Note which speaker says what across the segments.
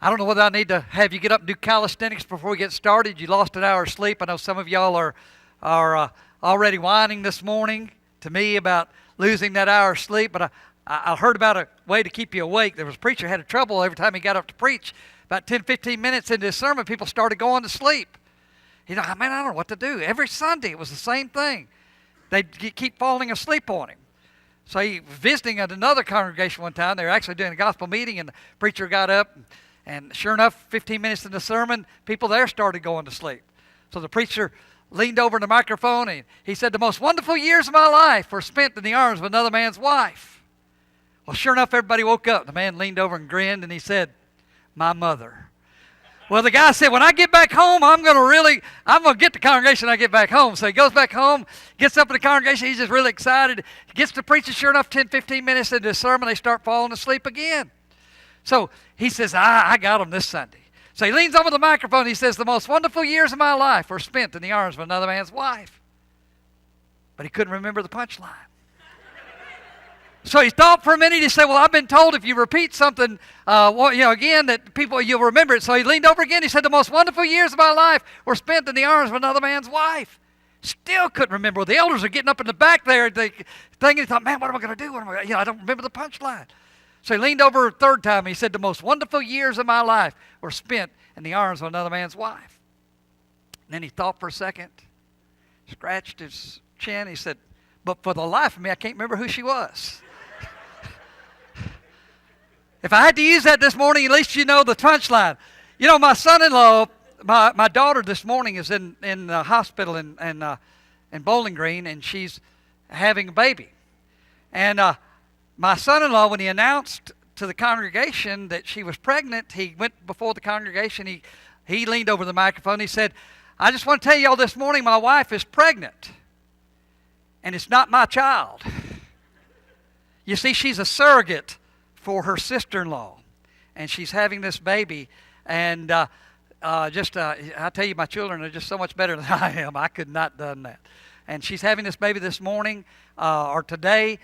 Speaker 1: I don't know whether I need to have you get up and do calisthenics before we get started. You lost an hour of sleep. I know some of y'all are already whining this morning to me about losing that hour of sleep, but I heard about a way to keep you awake. There was a preacher who had trouble every time he got up to preach. About 10, 15 minutes into his sermon, people started going to sleep. Man, I don't know what to do. Every Sunday it was the same thing. They'd keep falling asleep on him. So he was visiting at another congregation one time. They were actually doing a gospel meeting, and the preacher got up, and sure enough, 15 minutes into the sermon, people there started going to sleep. So the preacher leaned over the microphone, and he said, "The most wonderful years of my life were spent in the arms of another man's wife." Well, sure enough, everybody woke up. The man leaned over and grinned, and he said, "My mother." Well, the guy said, "When I get back home, I'm going to get the congregation when I get back home." So he goes back home, gets up in the congregation. He's just really excited. He gets to preaching. Sure enough, 10, 15 minutes into the sermon, they start falling asleep again. So he says, I got them this Sunday. So he leans over the microphone. He says, "The most wonderful years of my life were spent in the arms of another man's wife." But he couldn't remember the punchline. So he thought for a minute. He said, "Well, I've been told if you repeat something, again, that you'll remember it." So he leaned over again. He said, "The most wonderful years of my life were spent in the arms of another man's wife." Still couldn't remember. Well, the elders are getting up in the back there, thinking, he thought, "Man, what am I going to do? I don't remember the punchline." So he leaned over a third time. And he said, "The most wonderful years of my life were spent in the arms of another man's wife." And then he thought for a second, scratched his chin. He said, "But for the life of me, I can't remember who she was." If I had to use that this morning, at least you know the punchline. You know, my son-in-law, my daughter this morning is in the hospital in Bowling Green, and she's having a baby. And my son-in-law, when he announced to the congregation that she was pregnant, he went before the congregation. He leaned over the microphone. He said, "I just want to tell y'all this morning, my wife is pregnant, and it's not my child. You see, she's a surrogate for her sister-in-law, and she's having this baby, and I tell you, my children are just so much better than I am. I could not have done that. And she's having this baby this morning, or today.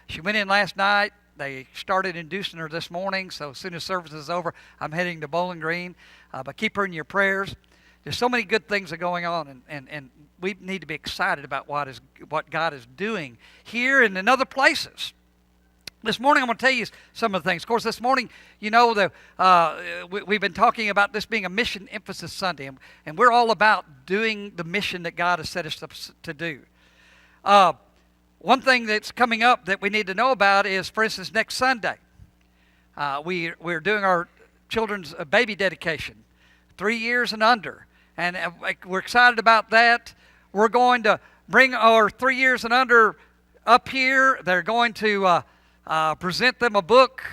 Speaker 1: She went in last night. They started inducing her this morning, so as soon as service is over, I'm heading to Bowling Green. But keep her in your prayers. There's so many good things that are going on, and we need to be excited about what God is doing here and in other places. This morning, I'm going to tell you some of the things. Of course, this morning, you know, we've been talking about this being a mission emphasis Sunday, and we're all about doing the mission that God has set us up to do. One thing that's coming up that we need to know about is, for instance, next Sunday, we're doing our children's baby dedication, 3 years and under, and we're excited about that. We're going to bring our 3 years and under up here. They're going to present them a book.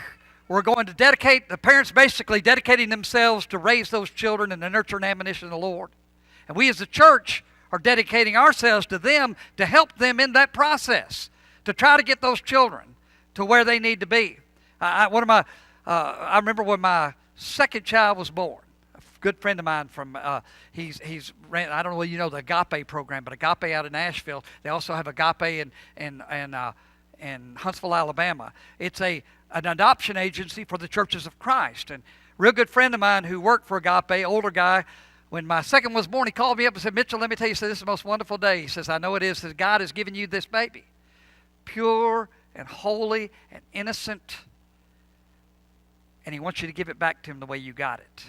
Speaker 1: We're going to dedicate, the parents basically dedicating themselves to raise those children in the nurture and admonition of the Lord. And we as a church are dedicating ourselves to them to help them in that process, to try to get those children to where they need to be. I remember when my second child was born, a good friend of mine from, he's ran, I don't know whether you know the Agape program, but Agape out of Nashville. They also have Agape in Huntsville, Alabama. It's an adoption agency for the churches of Christ. And a real good friend of mine who worked for Agape, older guy, when my second was born, he called me up and said, "Mitchell, let me tell you, this is the most wonderful day." He says, "I know it is, that God has given you this baby, pure and holy and innocent, and He wants you to give it back to Him the way you got it."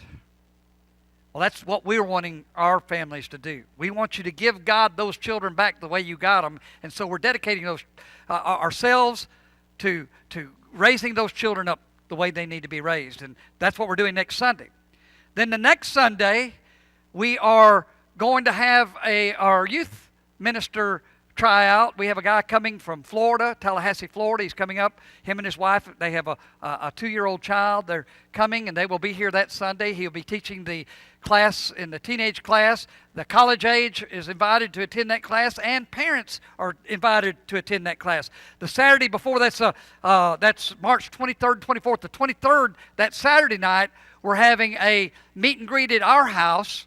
Speaker 1: Well, that's what we're wanting our families to do. We want you to give God those children back the way you got them, and so we're dedicating those ourselves to raising those children up the way they need to be raised, and that's what we're doing next Sunday. Then the next Sunday, we are going to have our youth minister tryout. We have a guy coming from Florida, Tallahassee, Florida. He's coming up. Him and his wife, they have a 2-year-old child. They're coming, and they will be here that Sunday. He'll be teaching the class in the teenage class. The college age is invited to attend that class, and parents are invited to attend that class. The Saturday before, that's March 23rd, 24th. The 23rd, that Saturday night, we're having a meet and greet at our house,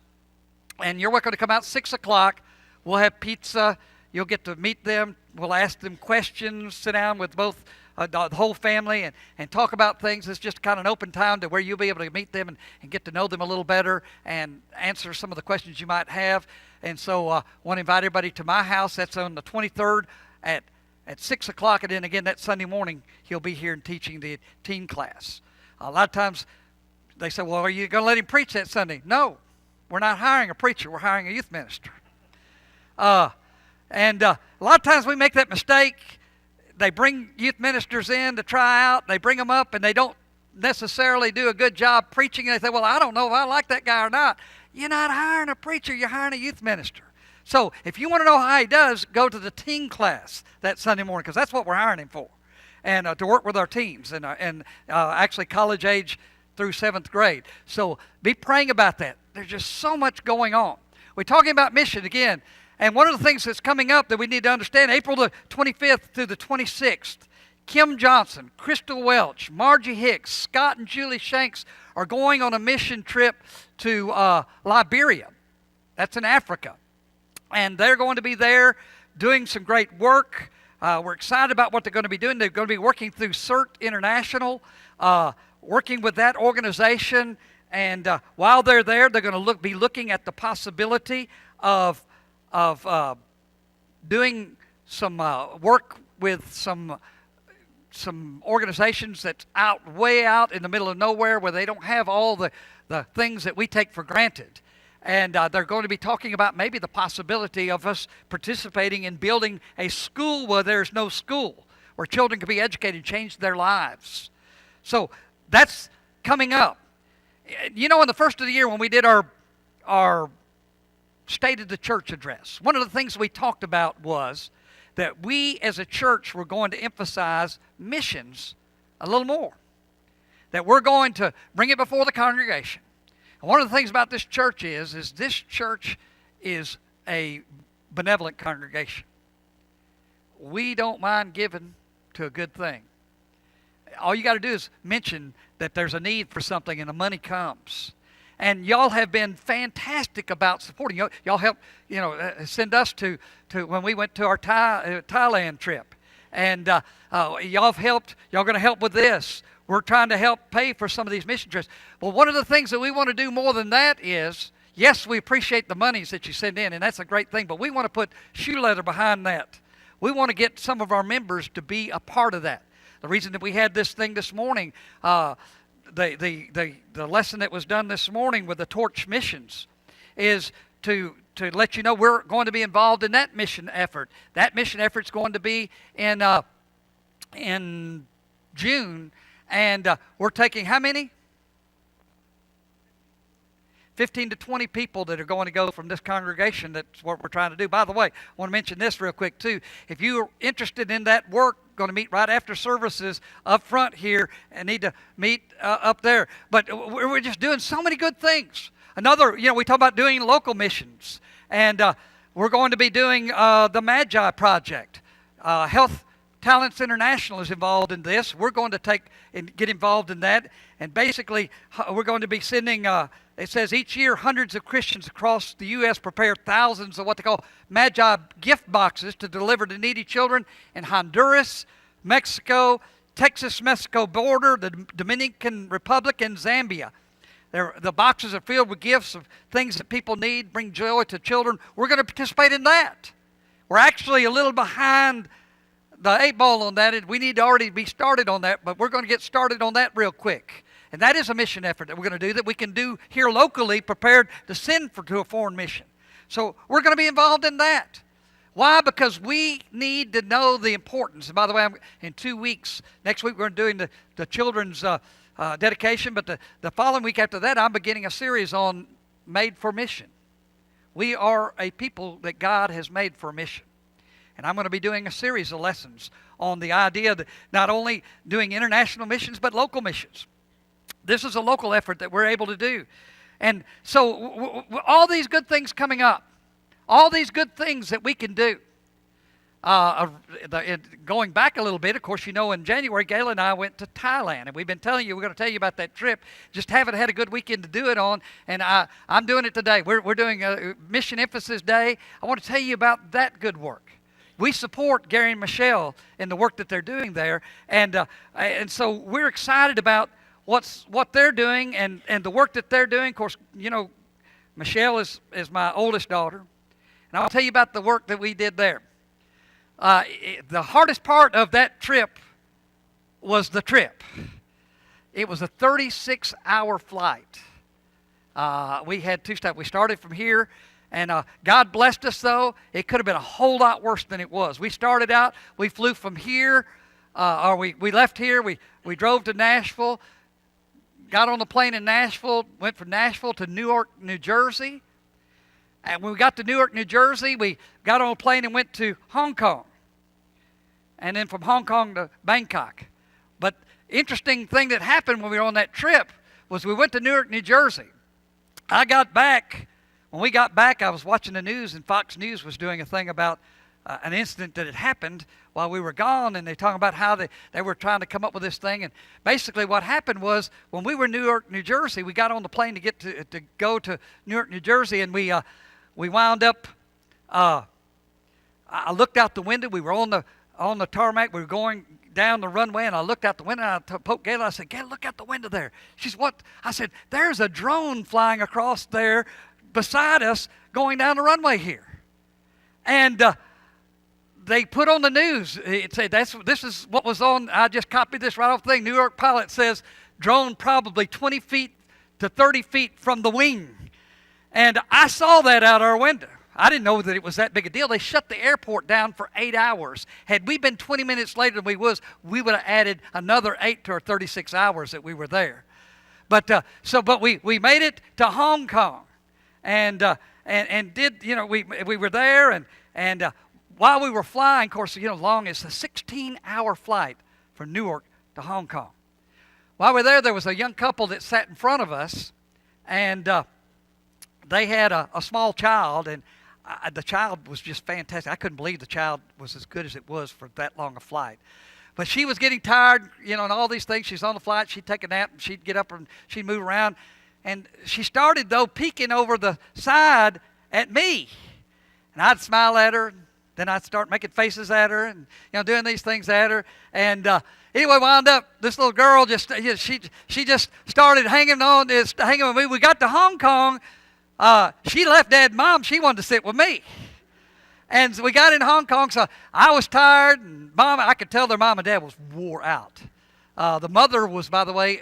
Speaker 1: and you're welcome to come out 6 o'clock. We'll have pizza. You'll get to meet them. We'll ask them questions, sit down with both the whole family, and talk about things. It's just kind of an open time to where you'll be able to meet them and get to know them a little better and answer some of the questions you might have. And so I want to invite everybody to my house. That's on the 23rd at 6 o'clock. And then again, that Sunday morning, he'll be here and teaching the teen class. A lot of times they say, well, are you going to let him preach that Sunday? No, we're not hiring a preacher. We're hiring a youth minister. And a lot of times we make that mistake. They bring youth ministers in to try out. They bring them up, and they don't necessarily do a good job preaching. And they say, well, I don't know if I like that guy or not. You're not hiring a preacher. You're hiring a youth minister. So if you want to know how he does, go to the teen class that Sunday morning, because that's what we're hiring him for, and to work with our teens and actually college age through 7th grade. So be praying about that. There's just so much going on. We're talking about mission again. And one of the things that's coming up that we need to understand, April the 25th through the 26th, Kim Johnson, Crystal Welch, Margie Hicks, Scott and Julie Shanks are going on a mission trip to Liberia. That's in Africa. And they're going to be there doing some great work. We're excited about what they're going to be doing. They're going to be working through CERT International, working with that organization. And while they're there, they're going to be looking at the possibility of doing some work with some organizations that's way out in the middle of nowhere, where they don't have all the things that we take for granted. And they're going to be talking about maybe the possibility of us participating in building a school where there's no school, where children can be educated and change their lives. So that's coming up. You know, in the first of the year when we did our State of the Church address, one of the things we talked about was that we as a church were going to emphasize missions a little more, that we're going to bring it before the congregation. And one of the things about this church is this church is a benevolent congregation. We don't mind giving to a good thing. All you got to do is mention that there's a need for something, and the money comes. And y'all have been fantastic about supporting. Y'all helped, send us to when we went to our Thailand trip. And y'all have helped. Y'all going to help with this. We're trying to help pay for some of these mission trips. Well, one of the things that we want to do more than that is, yes, we appreciate the monies that you send in, and that's a great thing, but we want to put shoe leather behind that. We want to get some of our members to be a part of that. The reason that we had this thing this morning, the lesson that was done this morning with the Torch Missions, is to let you know we're going to be involved in that mission effort. That mission effort is going to be in June, and we're taking how many? 15 to 20 people that are going to go from this congregation. That's what we're trying to do. By the way, I want to mention this real quick too. If you're interested in that work, going to meet right after services up front here and need to meet up there. But we're just doing so many good things. Another, we talk about doing local missions. And we're going to be doing the Magi Project. Health Talents International is involved in this. We're going to take and get involved in that. And basically, we're going to be sending, it says each year hundreds of Christians across the U.S. prepare thousands of what they call Magi gift boxes to deliver to needy children in Honduras, Mexico, Texas-Mexico border, the Dominican Republic, and Zambia. The boxes are filled with gifts of things that people need, bring joy to children. We're going to participate in that. We're actually a little behind the 8 ball on that, and we need to already be started on that, but we're going to get started on that real quick. And that is a mission effort that we're going to do that we can do here locally, prepared to send to a foreign mission. So we're going to be involved in that. Why? Because we need to know the importance. And by the way, in 2 weeks, next week we're doing the children's dedication, but the following week after that, I'm beginning a series on Made for Mission. We are a people that God has made for mission. And I'm going to be doing a series of lessons on the idea that not only doing international missions, but local missions. This is a local effort that we're able to do. And so all these good things coming up, all these good things that we can do. Going back a little bit, of course, in January, Gayla and I went to Thailand. And we've been telling you, we're going to tell you about that trip. Just haven't had a good weekend to do it on. And I'm doing it today. We're doing a Mission Emphasis Day. I want to tell you about that good work. we support Gary and Michelle in the work that they're doing there, and so we're excited about what they're doing and the work that they're doing. Of course, Michelle is my oldest daughter, and I'll tell you about the work that we did there. The hardest part of that trip was the trip. It was a 36-hour flight. We had 2 stops. We started from here, and God blessed us, though. It could have been a whole lot worse than it was. We started out, we flew from here, or we left here, we drove to Nashville, got on the plane in Nashville, went from Nashville to Newark, New Jersey. And when we got to Newark, New Jersey, we got on a plane and went to Hong Kong. And then from Hong Kong to Bangkok. But interesting thing that happened when we were on that trip was we went to Newark, New Jersey. I got back. When we got back, I was watching the news, and Fox News was doing a thing about an incident that had happened while we were gone, and they talking about how they were trying to come up with this thing. And basically what happened was when we were in Newark, New Jersey, we got on the plane to go to Newark, New Jersey, and we wound up, I looked out the window. We were on the tarmac. We were going down the runway, and I looked out the window, and I poked Gayla. I said, Gayla, look out the window there. She said, what? I said, there's a drone flying across there beside us going down the runway here. And they put on the news. It said, this is what was on. I just copied this right off the thing. New York pilot says, drone probably 20 feet to 30 feet from the wing. And I saw that out our window. I didn't know that it was that big a deal. They shut the airport down for 8 hours. Had we been 20 minutes later than we would have added another 8 to our 36 hours that we were there. But we made it to Hong Kong, and did we were there, and while we were flying, of course, long it's a 16-hour flight from Newark to Hong Kong. While we were there was a young couple that sat in front of us, and they had a small child, and the child was just fantastic. I couldn't believe the child was as good as it was for that long a flight. But she was getting tired, and all these things. She's on the flight. She'd take a nap, and she'd get up, and she'd move around. And she started, though, peeking over the side at me. And I'd smile at her. Then I'd start making faces at her and, doing these things at her. And anyway, wound up, this little girl she just started hanging with me. We got to Hong Kong. She left Dad and Mom. She wanted to sit with me. And so we got in Hong Kong, so I was tired, and I could tell their Mom and Dad was wore out. The mother was, by the way,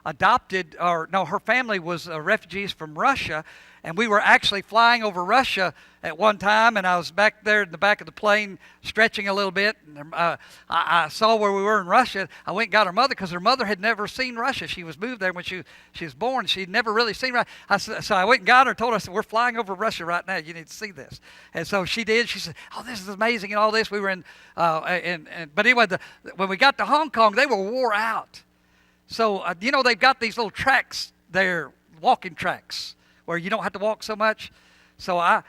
Speaker 1: adopted, her family was refugees from Russia, and we were actually flying over Russia at one time, and I was back there in the back of the plane stretching a little bit. And, I saw where we were in Russia. I went and got her mother because her mother had never seen Russia. She was moved there when she was born. She'd never really seen Russia. So I went and got her and told her, I said, we're flying over Russia right now. You need to see this. And so she did. She said, oh, this is amazing and all this. We were in, but anyway, when we got to Hong Kong, they were wore out. So, they've got these little tracks there, walking tracks, where you don't have to walk so much. So I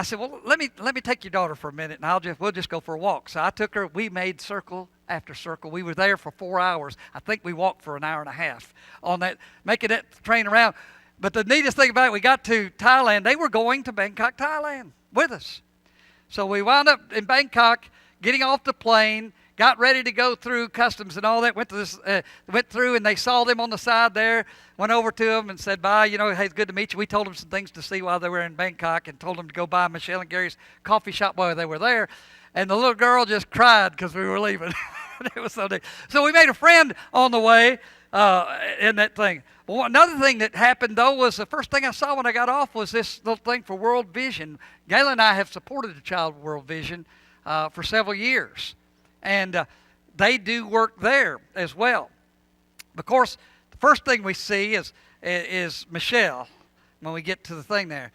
Speaker 1: said, well, let me take your daughter for a minute, and we'll just go for a walk. So I took her. We made circle after circle. We were there for 4 hours. I think we walked for an hour and a half on that, making that train around. But the neatest thing about it, we got to Thailand. They were going to Bangkok, Thailand with us. So we wound up in Bangkok, getting off the plane, got ready to go through customs and all that, went through, and they saw them on the side there, went over to them and said, bye, hey, it's good to meet you. We told them some things to see while they were in Bangkok and told them to go by Michelle and Gary's coffee shop while they were there. And the little girl just cried because we were leaving. It was so neat. So we made a friend on the way in that thing. Well, another thing that happened, though, was the first thing I saw when I got off was this little thing for World Vision. Gayla and I have supported the Child World Vision for several years. And they do work there as well. Of course, the first thing we see is Michelle when we get to the thing there.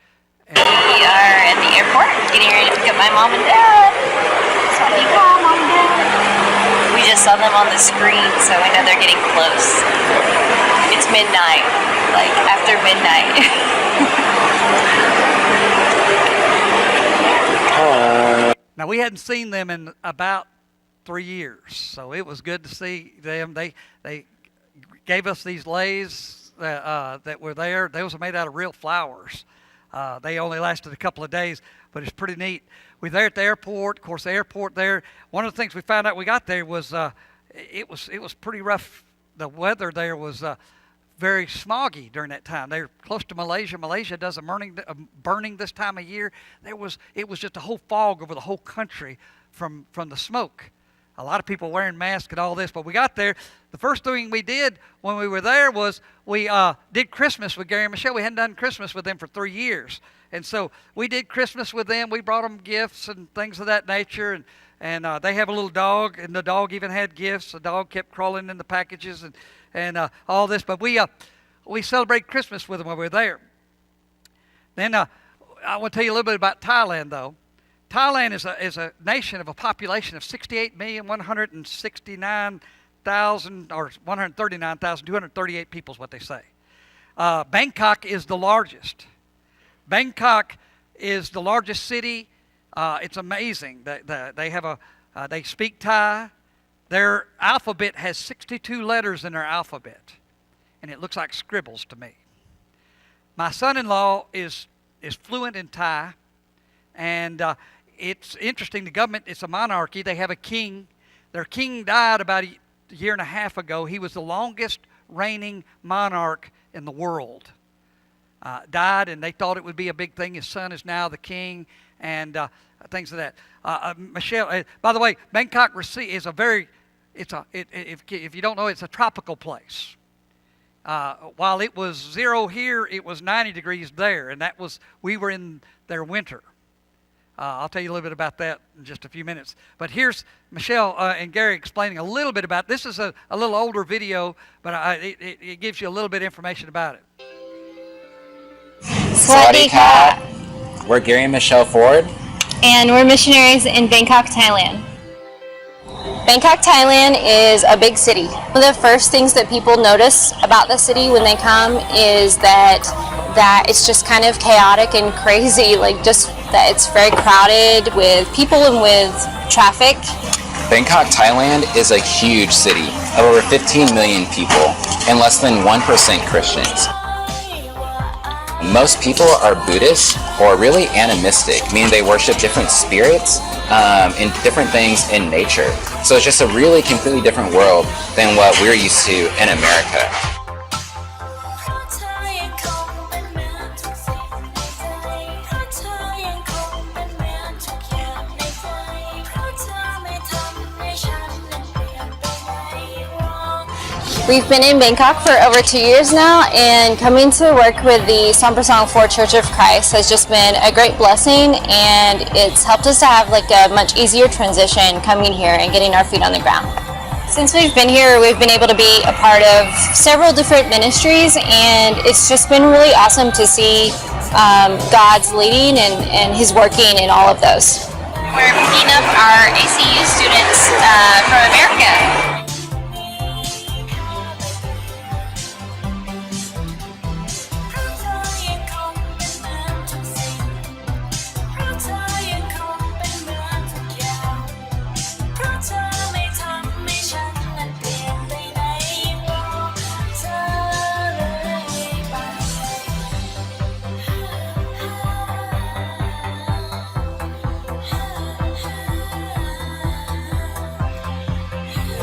Speaker 2: We are at the airport, getting ready to pick up my mom and dad. So you call Mom and Dad. We just saw them on the screen, so we know they're getting close. It's midnight, like after midnight.
Speaker 1: Now, we hadn't seen them in about 3 years, so it was good to see them. They gave us these leis that were there. Those were made out of real flowers. They only lasted a couple of days, but it's pretty neat. we're there at the airport. Of course, the airport there. One of the things we found out we got there was it was pretty rough. The weather there was very smoggy during that time. They're close to Malaysia. Malaysia does a burning this time of year. It was just a whole fog over the whole country from the smoke. A lot of people wearing masks and all this. But we got there. The first thing we did when we were there was we did Christmas with Gary and Michelle. We hadn't done Christmas with them for 3 years. And so we did Christmas with them. We brought them gifts and things of that nature. And they have a little dog, and the dog even had gifts. The dog kept crawling in the packages and all this. But we celebrated Christmas with them when we were there. Then I want to tell you a little bit about Thailand, though. Thailand is a nation of a population of 68,169,000 or 139,238 people is what they say. Bangkok is the largest. Bangkok is the largest city. It's amazing. They speak Thai. Their alphabet has 62 letters in their alphabet, and it looks like scribbles to me. My son-in-law is fluent in Thai, and it's interesting. The government, it's a monarchy. They have a king. Their king died about a year and a half ago. He was the longest reigning monarch in the world. Died, and they thought it would be a big thing. His son is now the king, and things of that. Michelle, by the way, Bangkok is if you don't know, it's a tropical place. While it was 0 here, it was 90 degrees there, and we were in their winter. I'll tell you a little bit about that in just a few minutes. But here's Michelle and Gary explaining a little bit about this. Is a little older video, but it gives you a little bit of information about it.
Speaker 3: Sawasdee Ka. We're Gary and Michelle Ford.
Speaker 2: And we're missionaries in Bangkok, Thailand. Bangkok, Thailand is a big city. One of the first things that people notice about the city when they come is that it's just kind of chaotic and crazy, like just that it's very crowded with people and with traffic.
Speaker 3: Bangkok, Thailand is a huge city of over 15 million people and less than 1% Christians. Most people are Buddhist or really animistic, meaning they worship different spirits and different things in nature. So it's just a really completely different world than what we're used to in America.
Speaker 2: We've been in Bangkok for over 2 years now, and coming to work with the Sampasong 4 Church of Christ has just been a great blessing, and it's helped us to have like a much easier transition coming here and getting our feet on the ground. Since we've been here, we've been able to be a part of several different ministries, and it's just been really awesome to see God's leading and His working in all of those. We're picking up our ACU students from America.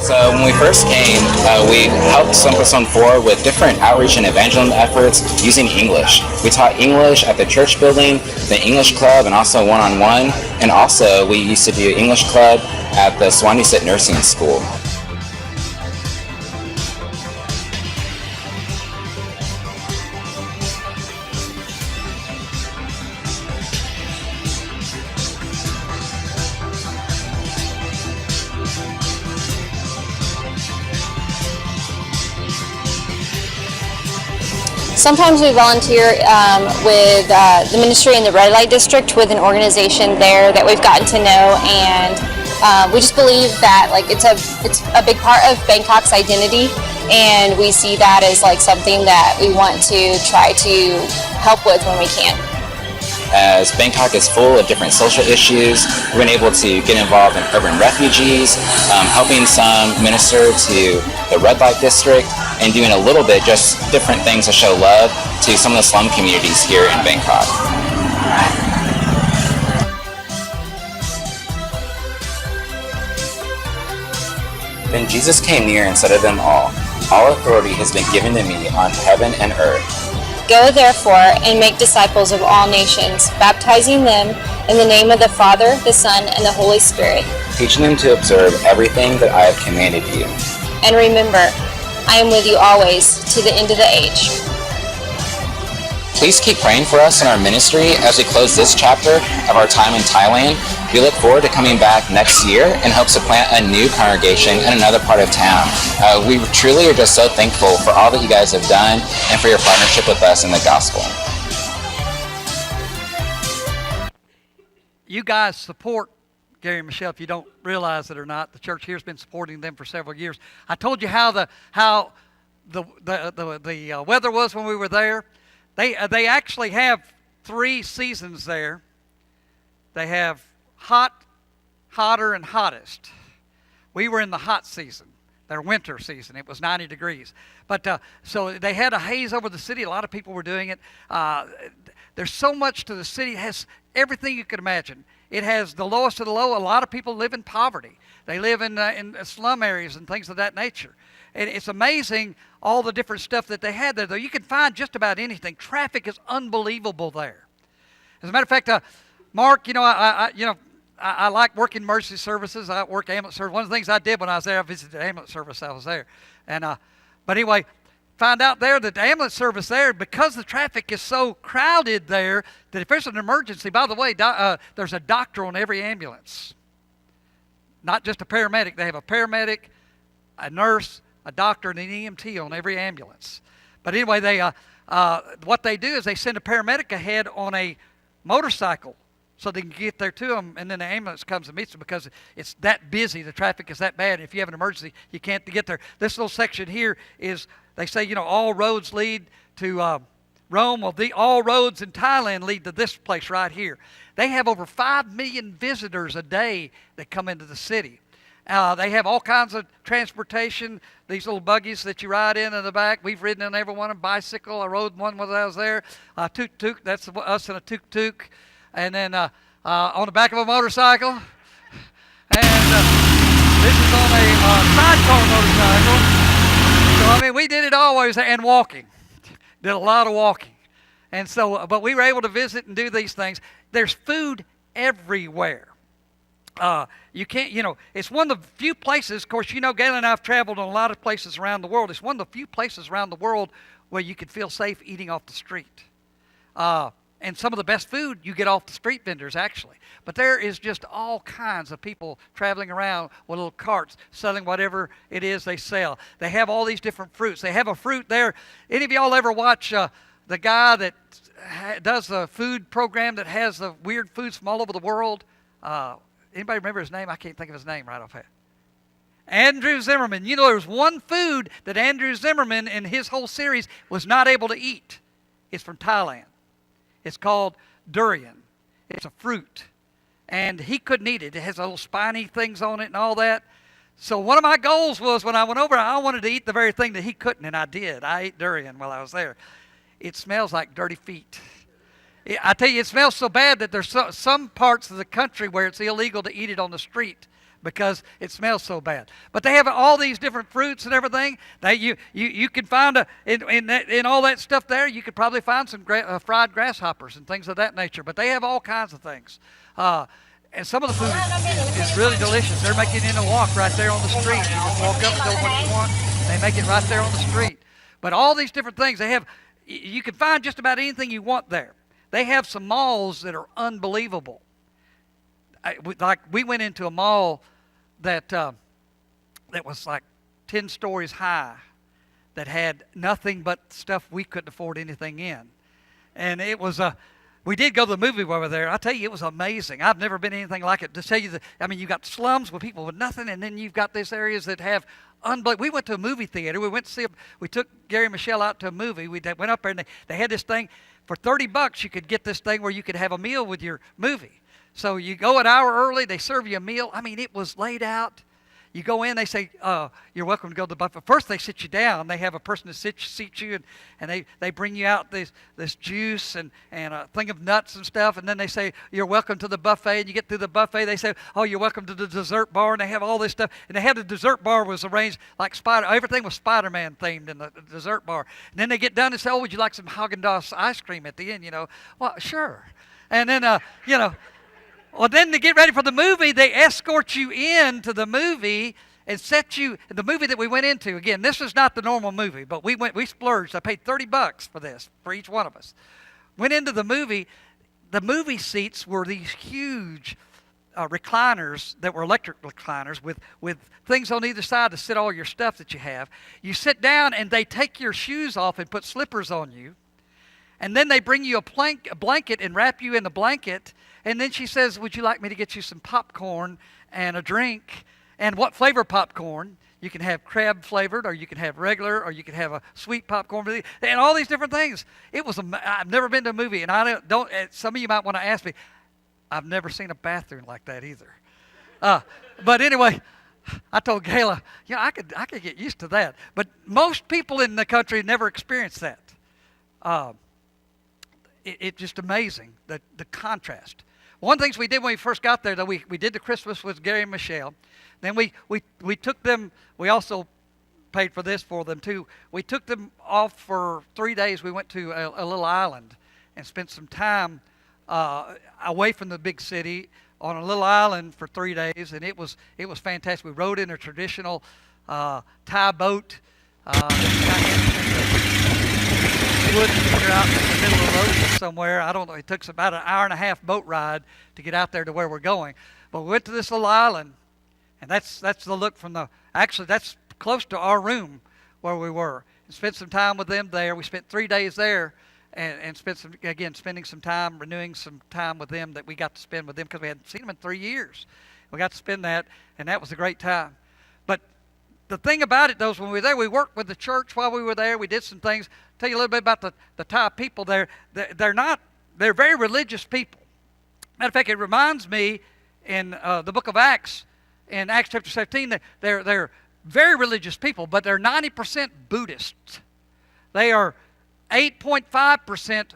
Speaker 3: So when we first came, we helped Sampasong 4 with different outreach and evangelism efforts using English. We taught English at the church building, the English club, and also one-on-one. And also we used to do English club at the Swanisat Nursing School.
Speaker 2: Sometimes we volunteer with the ministry in the Red Light District with an organization there that we've gotten to know, and we just believe that like it's a big part of Bangkok's identity, and we see that as like something that we want to try to help with when we can.
Speaker 3: As Bangkok is full of different social issues, we've been able to get involved in urban refugees, helping some minister to the Red Light District, and doing a little bit just different things to show love to some of the slum communities here in Bangkok. Then Jesus came near and said to them all, "All authority has been given to me on heaven and earth.
Speaker 4: Go therefore and make disciples of all nations, baptizing them in the name of the Father, the Son, and the Holy Spirit.
Speaker 3: Teaching them to observe everything that I have commanded you.
Speaker 4: And remember, I am with you always, to the end of the age."
Speaker 3: Please keep praying for us in our ministry as we close this chapter of our time in Thailand. We look forward to coming back next year in hopes to plant a new congregation in another part of town. We truly are just so thankful for all that you guys have done and for your partnership with us in the gospel.
Speaker 1: You guys support Gary and Michelle, if you don't realize it or not. The church here has been supporting them for several years. I told you how the weather was when we were there. They actually have 3 seasons there. They have hot, hotter, and hottest. We were in the hot season, their winter season. It was 90 degrees. But so they had a haze over the city. A lot of people were doing it. There's so much to the city. It has everything you could imagine. It has the lowest of the low. A lot of people live in poverty. They live in slum areas and things of that nature. And it's amazing all the different stuff that they had there. Though you can find just about anything. Traffic is unbelievable there. As a matter of fact, Mark, I like working emergency services. I work ambulance service. One of the things I did when I was there, I visited the ambulance service. I was there, but anyway, found out there that the ambulance service there, because the traffic is so crowded there, that if there's an emergency, by the way, there's a doctor on every ambulance, not just a paramedic. They have a paramedic, a nurse, a doctor, and an EMT on every ambulance. But anyway, what they do is they send a paramedic ahead on a motorcycle so they can get there to them, and then the ambulance comes and meets them because it's that busy. The traffic is that bad. And if you have an emergency, you can't get there. This little section here is, they say, all roads lead to Rome. Well, all roads in Thailand lead to this place right here. They have over 5 million visitors a day that come into the city. They have all kinds of transportation, these little buggies that you ride in the back. We've ridden in every one. A bicycle. I rode one when I was there. Tuk-tuk, that's us in a tuk-tuk. And then on the back of a motorcycle. And this is on a sidecar motorcycle. So, we did it always, and walking. Did a lot of walking. And so, but we were able to visit and do these things. There's food everywhere. You can't, it's one of the few places, of course, Galen and I have traveled on a lot of places around the world. It's one of the few places around the world where you can feel safe eating off the street. And some of the best food you get off the street vendors, actually. But there is just all kinds of people traveling around with little carts selling whatever it is they sell. They have all these different fruits. They have a fruit there. Any of y'all ever watch the guy that does the food program that has the weird foods from all over the world? Anybody remember his name? I can't think of his name right off here. Andrew Zimmerman. There's one food that Andrew Zimmerman in his whole series was not able to eat. It's from Thailand. It's called durian. It's a fruit. And he couldn't eat it. It has little spiny things on it and all that. So one of my goals was when I went over, I wanted to eat the very thing that he couldn't, and I did. I ate durian while I was there. It smells like dirty feet. I tell you, it smells so bad that there's some parts of the country where it's illegal to eat it on the street because it smells so bad. But they have all these different fruits and everything. You can find in all that stuff there. You could probably find some fried grasshoppers and things of that nature. But they have all kinds of things. And some of the food is really delicious. They're making it in a walk right there on the street. You just walk up and go what you want. They make it right there on the street. But all these different things they have, you can find just about anything you want there. They have some malls that are unbelievable. Like we went into a mall that was like 10 stories high that had nothing but stuff we couldn't afford anything in. And it was we did go to the movie while we were there. I tell you, it was amazing. I've never been anything like it. To tell you you've got slums with people with nothing, and then you've got these areas that have unbelievable. We went to a movie theater. We took Gary and Michelle out to a movie. We went up there, and they had this thing. For $30, you could get this thing where you could have a meal with your movie. So you go an hour early, they serve you a meal. It was laid out. You go in, they say, you're welcome to go to the buffet. First, they sit you down. They have a person to seat you, and they bring you out this juice and a thing of nuts and stuff, and then they say, you're welcome to the buffet, and you get through the buffet. They say, oh, you're welcome to the dessert bar, and they have all this stuff. And they have the dessert bar was arranged like everything was Spider-Man themed in the dessert bar. And then they get done and say, oh, would you like some Haagen-Dazs ice cream at the end? Well, sure. And then, well, then to get ready for the movie, they escort you into the movie and the movie that we went into. Again, this is not the normal movie, but we splurged. I paid $30 for this, for each one of us. Went into the movie. The movie seats were these huge recliners that were electric recliners with things on either side to sit all your stuff that you have. You sit down and they take your shoes off and put slippers on you. And then they bring you a blanket and wrap you in the blanket. And then she says, would you like me to get you some popcorn and a drink? And what flavor popcorn? You can have crab flavored, or you can have regular, or you can have a sweet popcorn, and all these different things. I've never been to a movie, and some of you might want to ask me, I've never seen a bathroom like that either. But anyway, I told Gayla, I could get used to that. But most people in the country never experience that. It's just amazing, the contrast. One of the things we did when we first got there, though, we did the Christmas with Gary and Michelle. Then we took them, we also paid for this for them too. We took them off for 3 days. We went to a little island and spent some time away from the big city on a little island for 3 days, and it was fantastic. We rode in a traditional Thai boat. Woods you're out in the middle of the ocean somewhere. I don't know. It took us about an hour and a half boat ride to get out there to where we're going. But we went to this little island, and that's the look from that's close to our room where we were. And spent some time with them there. We spent 3 days there, and spending some time, renewing some time with them that we got to spend with them because we hadn't seen them in 3 years. We got to spend that, and that was a great time. But the thing about it, though, is when we were there, we worked with the church while we were there. We did some things. I'll tell you a little bit about the Thai people there. They're very religious people. Matter of fact, it reminds me in the book of Acts, in Acts chapter 17, that they're very religious people, but they're 90% Buddhists. They are 8.5%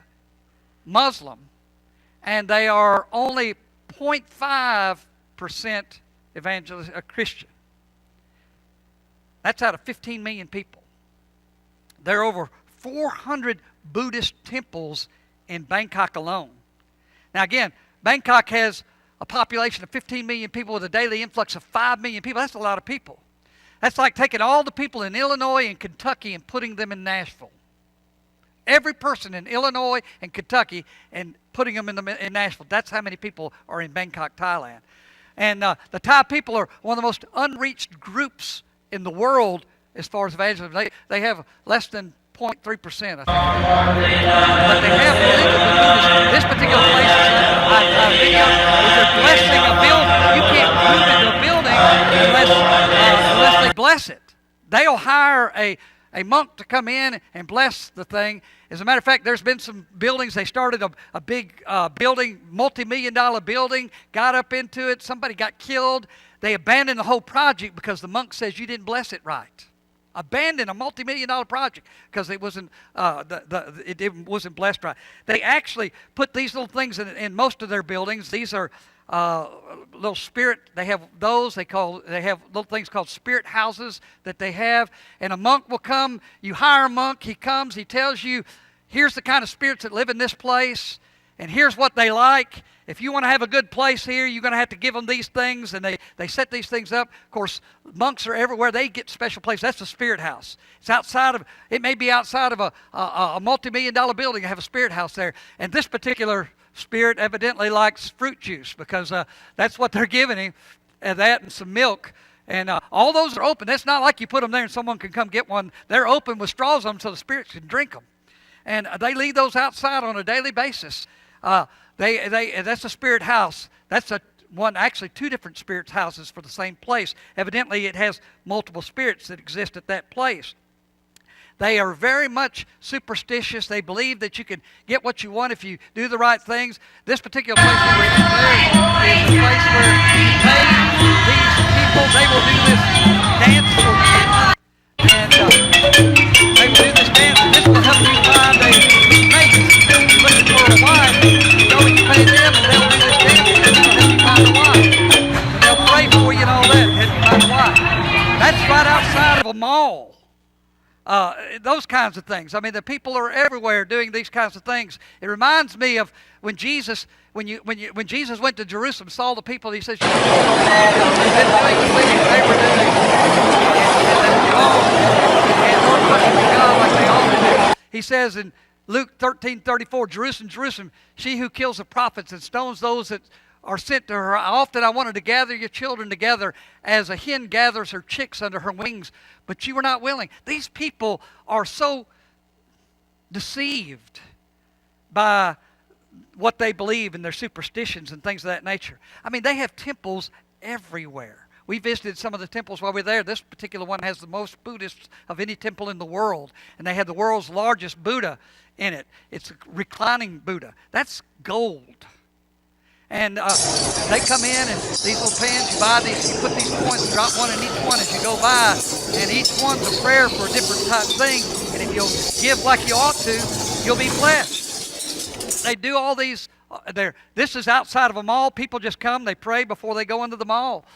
Speaker 1: Muslim, and they are only 0.5% Christian. That's out of 15 million people. There are over 400 Buddhist temples in Bangkok alone. Now again, Bangkok has a population of 15 million people with a daily influx of 5 million people. That's a lot of people. That's like taking all the people in Illinois and Kentucky and putting them in Nashville. Every person in Illinois and Kentucky and putting them in Nashville. That's how many people are in Bangkok, Thailand. And the Thai people are one of the most unreached groups in the world as far as evangelism. They have less than 0.3%, I think. But they have this particular place. They're blessing a building. You can't move into a building unless they bless it. They'll hire a monk to come in and bless the thing. As a matter of fact, there's been some buildings. They started a big building, multi-million-dollar building, got up into it. Somebody got killed. They abandoned the whole project because the monk says you didn't bless it right. Abandoned a multi-million-dollar project because it wasn't it wasn't blessed right. They actually put these little things in most of their buildings. These are little spirit. They have those. They have little things called spirit houses that they have. And a monk will come. You hire a monk. He comes. He tells you, here's the kind of spirits that live in this place, and here's what they like. If you want to have a good place here, you're going to have to give them these things, and they set these things up. Of course, monks are everywhere. They get special places. That's a spirit house. It may be outside of a multi-million-dollar building. You have a spirit house there. And this particular spirit evidently likes fruit juice because that's what they're giving him, and that and some milk. And all those are open. It's not like you put them there and someone can come get one. They're open with straws on them so the spirits can drink them. And they leave those outside on a daily basis. That's a spirit house. That's actually two different spirits houses for the same place. Evidently, it has multiple spirits that exist at that place. They are very much superstitious. They believe that you can get what you want if you do the right things. This particular place that we're in there is a place where you pay these people. They will do this dance for you. And they will do this dance, and this will help you find a mate. If you're looking for a wife, you go and you pay them, and they'll do this dance, and this will help you find a wife. And they'll pray for you and all that, and help you find a wife. That's right outside of a mall. Those kinds of things. I mean, the people are everywhere doing these kinds of things. It reminds me of when Jesus, when Jesus went to Jerusalem, saw the people. He says, "You've been doing the things they were doing, and weren't worshiping God like they ought to." He says in Luke 13:34, "Jerusalem, Jerusalem, she who kills the prophets and stones those that are sent to her. Often I wanted to gather your children together as a hen gathers her chicks under her wings, but you were not willing." These people are so deceived by what they believe and their superstitions and things of that nature. I mean, they have temples everywhere. We visited some of the temples while we were there. This particular one has the most Buddhists of any temple in the world, and they have the world's largest Buddha in it. It's a reclining Buddha. That's gold. And they come in, and these little pans, you buy these, you put these coins, drop one in each one as you go by, and each one's a prayer for a different type thing. And if you'll give like you ought to, you'll be blessed. They do all these. This is outside of a mall. People just come, they pray before they go into the mall.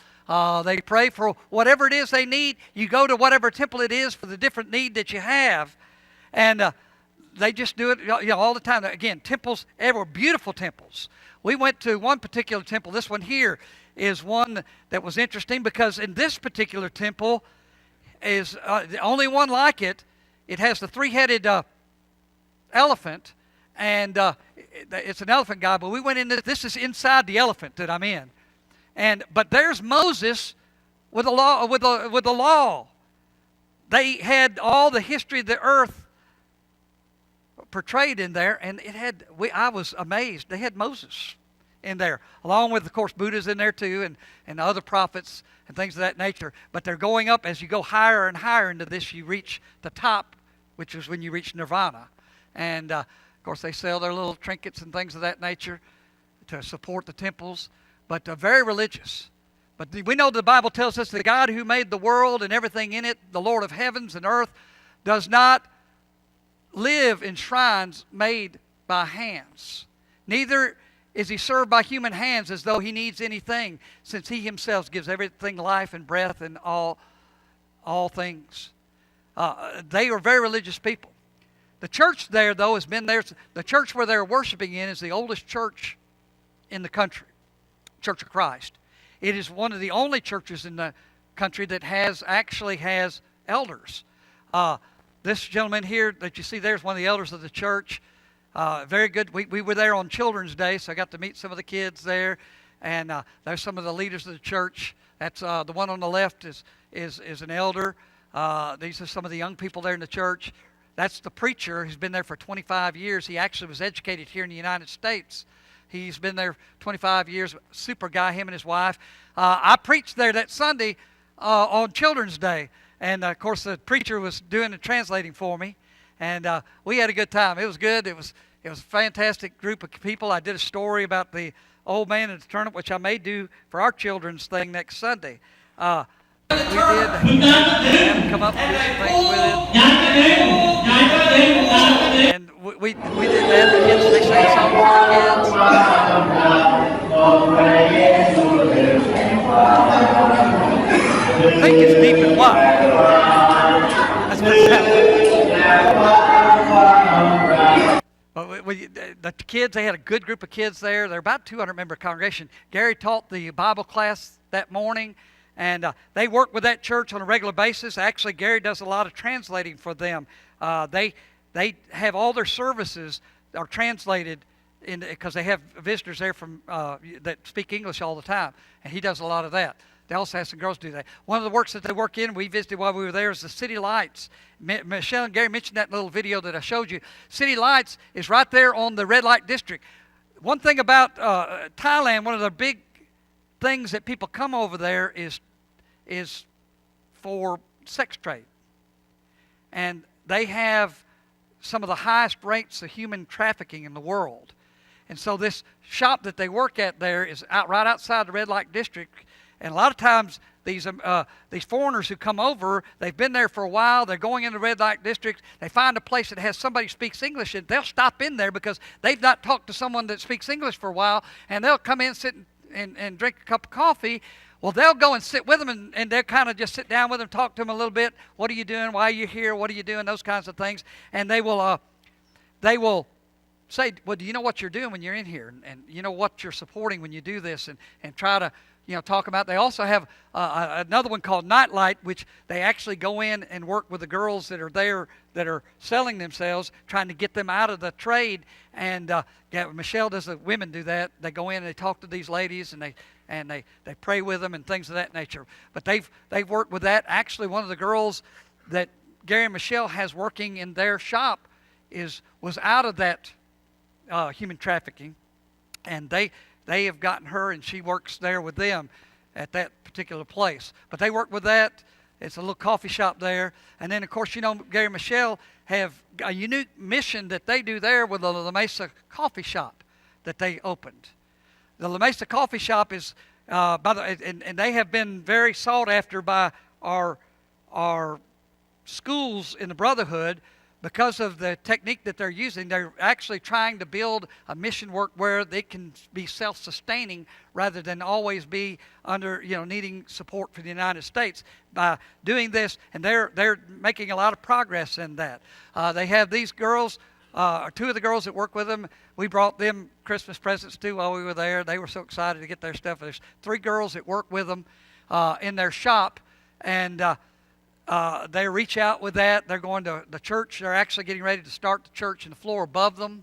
Speaker 1: They pray for whatever it is they need. You go to whatever temple it is for the different need that you have, and they just do it all the time. Again, temples everywhere, beautiful temples. We went to one particular temple. This one here is one that was interesting because in this particular temple is the only one like it. It has the three-headed elephant, and it's an elephant guy. But we went in. This is inside the elephant that I'm in, but there's Moses with the law. With the law, they had all the history of the earth portrayed in there, and I was amazed. They had Moses in there, along with, of course, Buddha's in there too, and other prophets and things of that nature. But they're going up as you go higher and higher into this. You reach the top, which is when you reach nirvana, and of course they sell their little trinkets and things of that nature to support the temples. But very religious. But we know the Bible tells us the God who made the world and everything in it, the Lord of heavens and earth, does not live in shrines made by hands. Neither is he served by human hands as though he needs anything, since he himself gives everything life and breath and all things. They are very religious people. The church there, though, has been there. The church where they're worshiping in is the oldest church in the country, Church of Christ. It is one of the only churches in the country that actually has elders. This gentleman here that you see there is one of the elders of the church. Very good. We were there on Children's Day, so I got to meet some of the kids there. And there's some of the leaders of the church. That's the one on the left is an elder. These are some of the young people there in the church. That's the preacher who's been there for 25 years. He actually was educated here in the United States. He's been there 25 years. Super guy, him and his wife. I preached there that Sunday on Children's Day. And, of course, the preacher was doing the translating for me. And we had a good time. It was good. It was a fantastic group of people. I did a story about the old man in the turnip, which I may do for our children's thing next Sunday. We did have him come up and do some things with it. And we did that. The kids, they sang songs for the kids. I think it's deep and wide. That's what it sounds like. But the kids, they had a good group of kids there. They're about 200-member congregation. Gary taught the Bible class that morning. And they work with that church on a regular basis. Actually, Gary does a lot of translating for them. They have all their services are translated because they have visitors there from that speak English all the time, and he does a lot of that. They also have some girls do that. One of the works that they work in, we visited while we were there, is the City Lights. Michelle and Gary mentioned that little video that I showed you. City Lights is right there on the red light district. One thing about Thailand, one of the big things that people come over there is for sex trade. And they have some of the highest rates of human trafficking in the world. And so this shop that they work at there is right outside the red light district. And a lot of times these foreigners who come over, they've been there for a while, they're going into the red light district, they find a place that has somebody who speaks English, and they'll stop in there because they've not talked to someone that speaks English for a while, and they'll come in, sit and drink a cup of coffee. Well, they'll go and sit with them, and they'll kind of just sit down with them, talk to them a little bit. What are you doing? Why are you here? What are you doing? Those kinds of things. And they will say, well, do you know what you're doing when you're in here? And you know what you're supporting when you do this, and try to talk about. They also have another one called Nightlight, which they actually go in and work with the girls that are there that are selling themselves, trying to get them out of the trade. And Michelle does the women do that. They go in and they talk to these ladies, and they pray with them and things of that nature. But they've worked with that. Actually, one of the girls that Gary and Michelle has working in their shop was out of that human trafficking, and they have gotten her, and she works there with them at that particular place. But they work with that. It's a little coffee shop there. And then, of course, Gary and Michelle have a unique mission that they do there with the La Mesa coffee shop that they opened. The La Mesa coffee shop is, and they have been very sought after by our schools in the Brotherhood. Because of the technique that they're using, they're actually trying to build a mission work where they can be self-sustaining rather than always be under, needing support from the United States. By doing this, and they're making a lot of progress in that. They have these girls, two of the girls that work with them. We brought them Christmas presents too while we were there. They were so excited to get their stuff. There's 3 girls that work with them in their shop, and they reach out with that. They're going to the church. They're actually getting ready to start the church in the floor above them.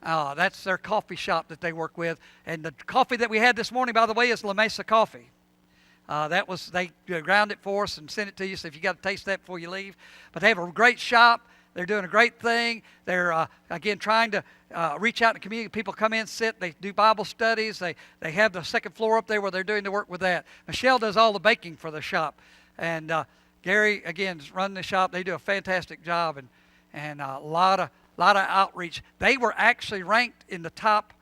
Speaker 1: That's their coffee shop that they work with. And the coffee that we had this morning, by the way, is La Mesa coffee. They ground it for us and sent it to you, so if you got to taste that before you leave. But they have a great shop. They're doing a great thing. They're, again, trying to reach out in the community. People come in, sit. They do Bible studies. They have the second floor up there where they're doing the work with that. Michelle does all the baking for the shop. And Gary, again, is running the shop. They do a fantastic job and a lot of outreach. They were actually ranked in the top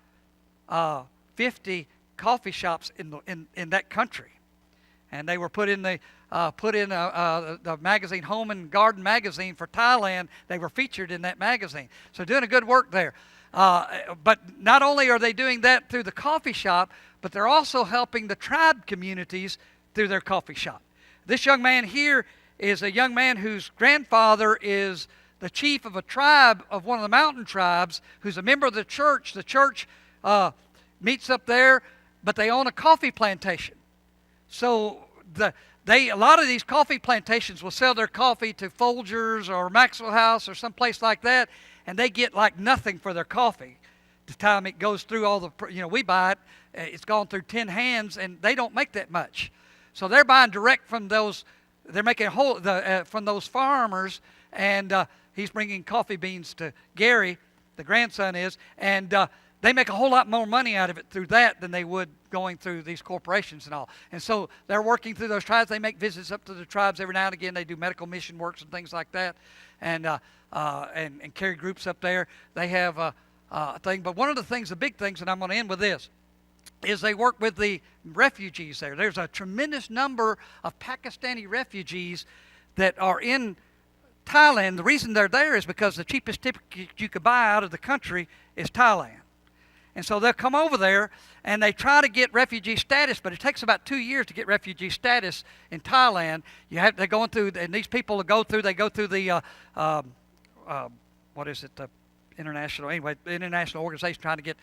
Speaker 1: 50 coffee shops in that country, and they were put in the magazine Home and Garden magazine for Thailand. They were featured in that magazine. So doing a good work there. But not only are they doing that through the coffee shop, but they're also helping the tribe communities through their coffee shop. This young man here is a young man whose grandfather is the chief of a tribe, of one of the mountain tribes, who's a member of the church. The church meets up there, but they own a coffee plantation. So a lot of these coffee plantations will sell their coffee to Folgers or Maxwell House or someplace like that, and they get like nothing for their coffee. The time it goes through all the, we buy it, it's gone through 10 hands, and they don't make that much. So they're buying direct from those. They're making from those farmers, and he's bringing coffee beans to Gary, the grandson is, and they make a whole lot more money out of it through that than they would going through these corporations and all. And so they're working through those tribes. They make visits up to the tribes every now and again. They do medical mission works and things like that, and carry groups up there. They have a thing. But one of the things, the big things, and I'm going to end with this, is they work with the refugees there. There's a tremendous number of Pakistani refugees that are in Thailand. The reason they're there is because the cheapest ticket you could buy out of the country is Thailand. And so they'll come over there and they try to get refugee status, but it takes about 2 years to get refugee status in Thailand. They're going through, and these people go through the the international organization trying to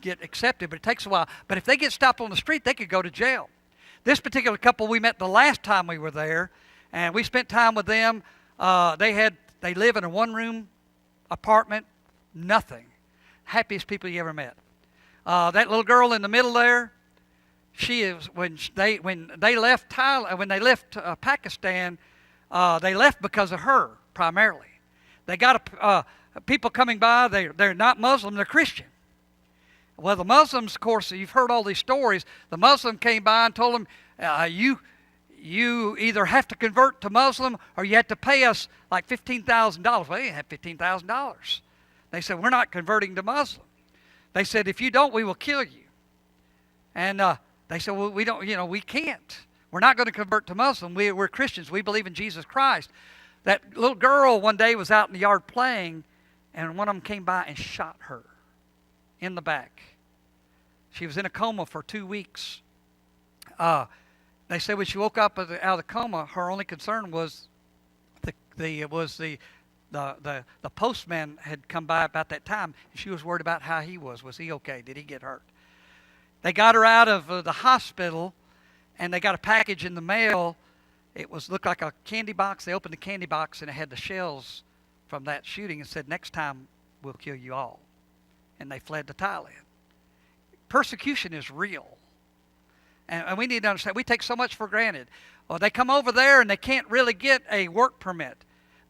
Speaker 1: get accepted, but it takes a while. But if they get stopped on the street, they could go to jail. This particular couple we met the last time we were there, and we spent time with them. They live in a one-room apartment, nothing. Happiest people you ever met. That little girl in the middle there, she is when they left Pakistan, they left because of her primarily. They got people coming by. They're not Muslim, they're Christian. Well, the Muslims, of course, you've heard all these stories. The Muslim came by and told them, you either have to convert to Muslim or you have to pay us like $15,000. Well, they didn't have $15,000. They said, we're not converting to Muslim. They said, if you don't, we will kill you. And they said, well, we don't, we can't. We're not going to convert to Muslim. We're Christians. We believe in Jesus Christ. That little girl one day was out in the yard playing, and one of them came by and shot her in the back. She was in a coma for 2 weeks. They said when she woke up out of the coma, her only concern was the postman had come by about that time. And she was worried about how he was. Was he okay? Did he get hurt? They got her out of the hospital, and they got a package in the mail. It looked like a candy box. They opened the candy box, and it had the shells from that shooting and said, next time we'll kill you all. And they fled to Thailand. Persecution is real. And we need to understand, we take so much for granted. Well, they come over there and they can't really get a work permit.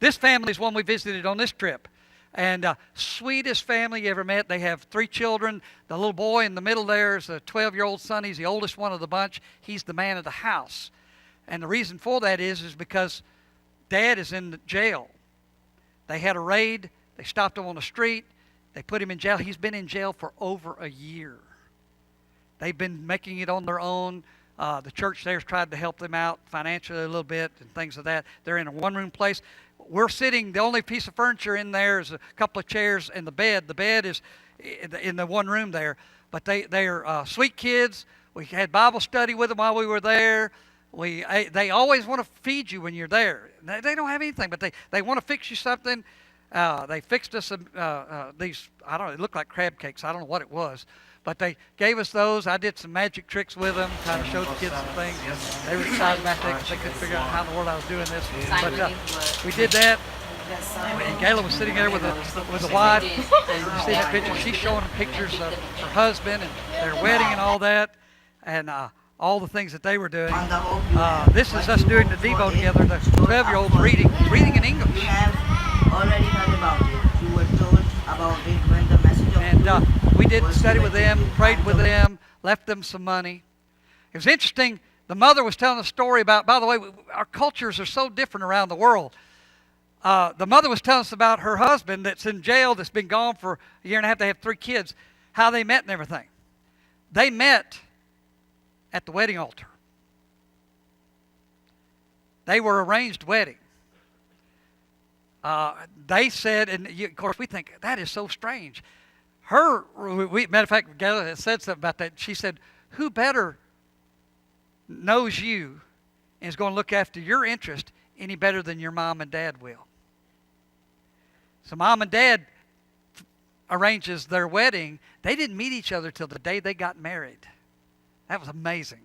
Speaker 1: This family is one we visited on this trip. And sweetest family you ever met. They have 3 children. The little boy in the middle there is a 12-year-old son. He's the oldest one of the bunch. He's the man of the house. And the reason for that is because Dad is in the jail. They had a raid. They stopped him on the street. They put him in jail. He's been in jail for over a year. They've been making it on their own. The church there's tried to help them out financially a little bit and things like that. They're in a one-room place. We're sitting, the only piece of furniture in there is a couple of chairs and the bed. The bed is in the one room there. But they're sweet kids. We had Bible study with them while we were there. They always want to feed you when you're there. They don't have anything, but they want to fix you something. They fixed us these, I don't know, it looked like crab cakes. I don't know what it was. But they gave us those. I did some magic tricks with them, kind of showed the kids some things. They were excited about that because they couldn't figure out how in the world I was doing this. But we did that. And Gayla was sitting there with a wife. And you see that picture. She's showing them pictures of her husband and their wedding and all that. And all the things that they were doing. This is us doing the Devo together. The 12-year-old's reading in English.
Speaker 5: You have already heard about it. You were told about it when the message of
Speaker 1: we did study with them, prayed with them, left them some money. It was interesting. The mother was telling a story about, by the way, our cultures are so different around the world. The mother was telling us about her husband that's in jail, that's been gone for a year and a half. They have 3 kids, how they met and everything. They met at the wedding altar. They were arranged wedding. They said, and of course we think, that is so strange. Matter of fact, Gayla said something about that. She said, who better knows you and is going to look after your interest any better than your mom and dad will? So mom and dad arranges their wedding. They didn't meet each other till the day they got married. That was amazing.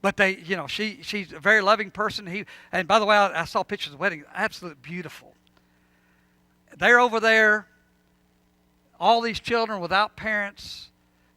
Speaker 1: But she's a very loving person. And by the way, I saw pictures of the wedding. Absolutely beautiful. They're over there. All these children without parents.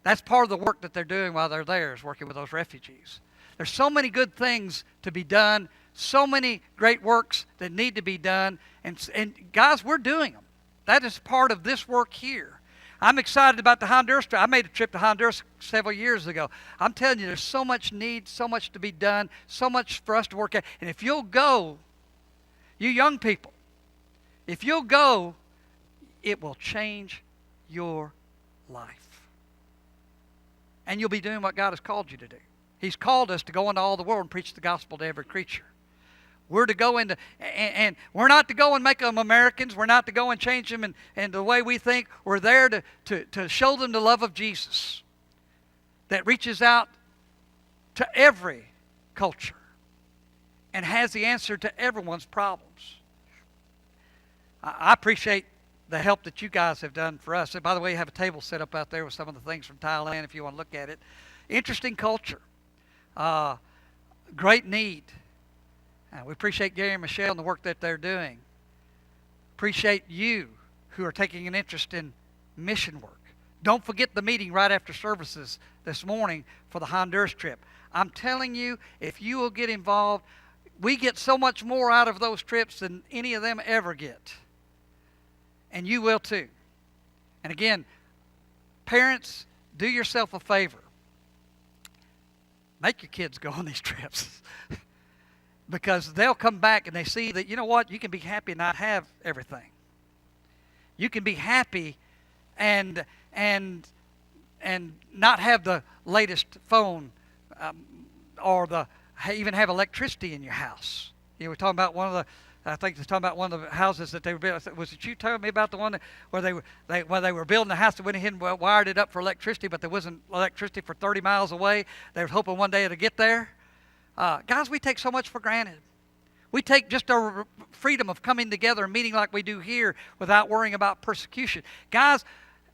Speaker 1: That's part of the work that they're doing while they're there, is working with those refugees. There's so many good things to be done, so many great works that need to be done, and guys, we're doing them. That is part of this work here. I'm excited about the Honduras trip. I made a trip to Honduras several years ago. I'm telling you, there's so much need, so much to be done, so much for us to work at. And if you'll go, you young people, if you'll go, it will change your life. And you'll be doing what God has called you to do. He's called us to go into all the world and preach the gospel to every creature. We're to go into, and we're not to go and make them Americans. We're not to go and change them and the way we think. We're there to show them the love of Jesus that reaches out to every culture and has the answer to everyone's problems. I appreciate the help that you guys have done for us. And by the way, you have a table set up out there with some of the things from Thailand if you want to look at it. Interesting culture. Great need. We appreciate Gary and Michelle and the work that they're doing. Appreciate you who are taking an interest in mission work. Don't forget the meeting right after services this morning for the Honduras trip. I'm telling you, if you will get involved, we get so much more out of those trips than any of them ever get. And you will too. And again, parents, do yourself a favor. Make your kids go on these trips. Because they'll come back and they see that, you know what, you can be happy and not have everything. You can be happy and not have the latest phone, or even have electricity in your house. You know, we're talking about one of the, I think they're talking about one of the houses that they were building. Was it you telling me about the one where they were building the house, they went ahead and wired it up for electricity, but there wasn't electricity for 30 miles away. They were hoping one day it'd get there. Guys, we take so much for granted. We take just our freedom of coming together and meeting like we do here without worrying about persecution. Guys,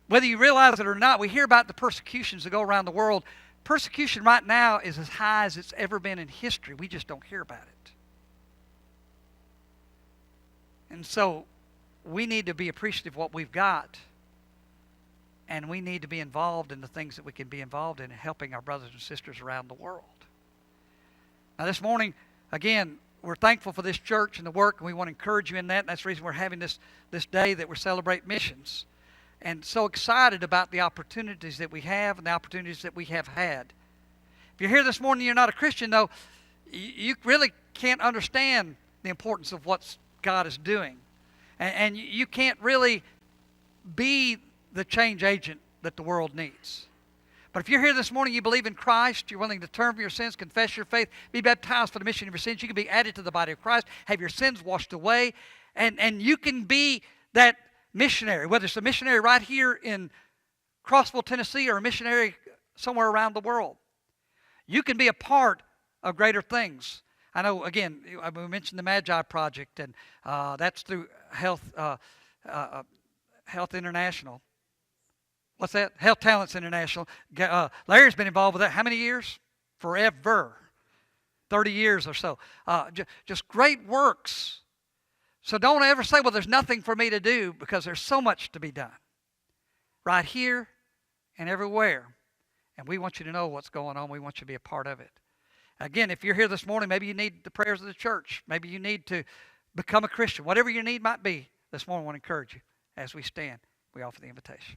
Speaker 1: whether you realize it or not, we hear about the persecutions that go around the world. Persecution right now is as high as it's ever been in history. We just don't hear about it. And so we need to be appreciative of what we've got. And we need to be involved in the things that we can be involved in helping our brothers and sisters around the world. Now this morning, again, we're thankful for this church and the work, and we want to encourage you in that. And that's the reason we're having this day that we're celebrating missions. And so excited about the opportunities that we have and the opportunities that we have had. If you're here this morning and you're not a Christian, though, you really can't understand the importance of what God is doing. And you can't really be the change agent that the world needs. But if you're here this morning, you believe in Christ, you're willing to turn from your sins, confess your faith, be baptized for the remission of your sins, you can be added to the body of Christ, have your sins washed away, and you can be that missionary, whether it's a missionary right here in Crossville, Tennessee, or a missionary somewhere around the world. You can be a part of greater things. I know, again, we mentioned the Magi Project, and that's through Health International. What's that? Health Talents International. Larry's been involved with that. How many years? Forever. 30 years or so. Just great works. So don't ever say, well, there's nothing for me to do, because there's so much to be done. Right here and everywhere. And we want you to know what's going on. We want you to be a part of it. Again, if you're here this morning, maybe you need the prayers of the church. Maybe you need to become a Christian. Whatever your need might be, this morning I want to encourage you as we stand. We offer the invitation.